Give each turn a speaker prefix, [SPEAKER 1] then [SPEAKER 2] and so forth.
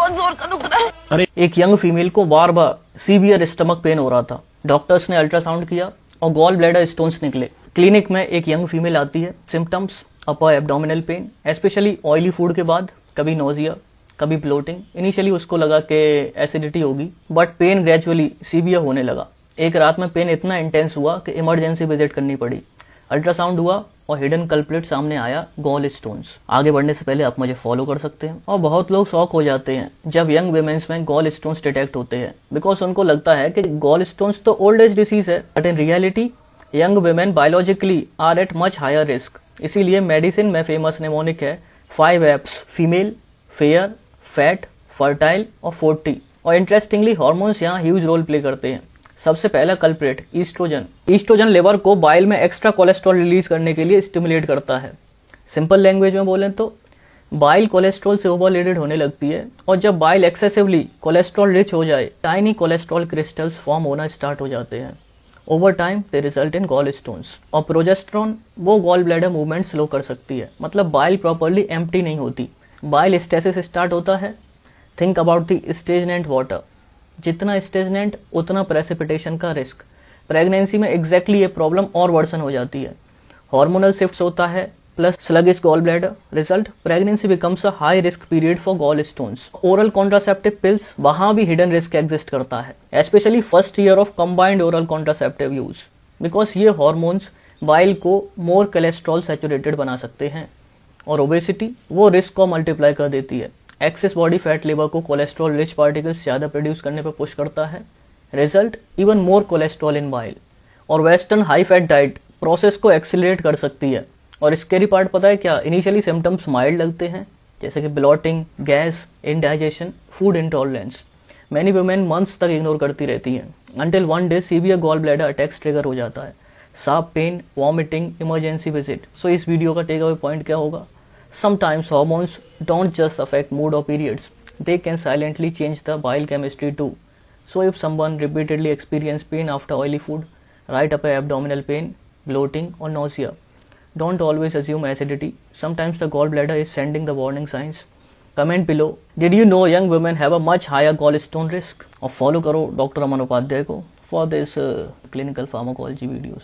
[SPEAKER 1] बहुत जोर का दुख रहा है।
[SPEAKER 2] अरे एक यंग फीमेल को बार बार सीवियर स्टमक पेन हो रहा था। डॉक्टर्स ने अल्ट्रासाउंड किया और गॉल ब्लैडर स्टोन्स निकले। क्लिनिक में एक यंग फीमेल आती है। Symptoms upper abdominal pain, especially oily food के बाद, कभी नोजिया, कभी ब्लोटिंग। इनिशियली उसको लगा कि एसिडिटी होगी, बट पेन ग्रेजुअली सीवियर होने लगा। एक रात में पेन इतना इंटेंस हुआ कि इमरजेंसी विजिट करनी पड़ी। अल्ट्रासाउंड हुआ और हिडन कल्प्रिट सामने आया, गॉल स्टोन्स। आगे बढ़ने से पहले आप मुझे फॉलो कर सकते हैं। और बहुत लोग शॉक हो जाते हैं जब यंग वुमेन्स में गॉल स्टोन्स डिटेक्ट होते हैं, बिकॉज उनको लगता है कि गॉल स्टोन्स तो ओल्ड एज डिसीज है, but in reality young women biologically are at much higher risk. इसीलिए मेडिसिन में फेमस निमोनिक है 5 F's: female, fair, fat, fertile और 40। और इंटरेस्टिंगली हार्मोन्स यहाँ ह्यूज रोल प्ले करते हैं। सबसे पहला कल्प्रेट ईस्ट्रोजन। ईस्ट्रोजन लिवर को बाइल में एक्स्ट्रा कोलेस्ट्रॉल रिलीज करने के लिए स्टिमुलेट करता है। सिंपल लैंग्वेज में बोलें तो बाइल कोलेस्ट्रॉल से ओवरलोडेड होने लगती है, और जब बाइल एक्सेसिवली कोलेस्ट्रॉल रिच हो जाए, टाइनी कोलेस्ट्रॉल क्रिस्टल्स फॉर्म होना स्टार्ट हो जाते हैं। Over time they result in gall stones. और प्रोजेस्टेरॉन वो गॉल ब्लैडर मूवमेंट स्लो कर सकती है, मतलब बाइल प्रॉपरली एम्प्टी नहीं होती। बाइल स्टेसिस स्टार्ट होता है। Think about the stagnant water. जितना स्टेजनेंट उतना प्रेसिपिटेशन का रिस्क। प्रेगनेंसी में एग्जैक्टली ये प्रॉब्लम और वर्सन हो जाती है। हार्मोनल शिफ्ट्स होता है plus sluggish gall bladder. Result, pregnancy becomes a high risk period for gall stones. Oral contraceptive pills, वहां भी हिडन रिस्क एग्जिस्ट करता है, especially first year of combined oral contraceptive use, because ये hormones bile को more cholesterol saturated बना सकते हैं। और ओबेसिटी वो रिस्क को मल्टीप्लाई कर देती है। एक्सेस बॉडी फैट लिवर को कोलेस्ट्रॉल रिच पार्टिकल्स ज़्यादा प्रोड्यूस करने पर पुश करता है। रिजल्ट, इवन मोर कोलेस्ट्रॉल इन बाइल। और western high fat diet process को एक्सिलरेट कर सकती है। और स्कैरी पार्ट पता है क्या? इनिशियली सिम्टम्स माइल्ड लगते हैं, जैसे कि bloating, gas, indigestion, food intolerance. Many women months तक इग्नोर करती रहती हैं, until one day severe gall bladder attacks trigger हो जाता है। Sharp pain, vomiting, emergency visit. So इस वीडियो का टेक अवे पॉइंट क्या होगा? Sometimes hormones don't just affect mood or periods, they can silently change the bile chemistry too. So if someone repeatedly experiences pain after oily food, right upper abdominal pain, bloating or nausea, don't always assume acidity. Sometimes the gallbladder is sending the warning signs. Comment below, did you know young women have a much higher gallstone risk? और follow करो doctor अमन उपाध्याय को for this clinical pharmacology videos.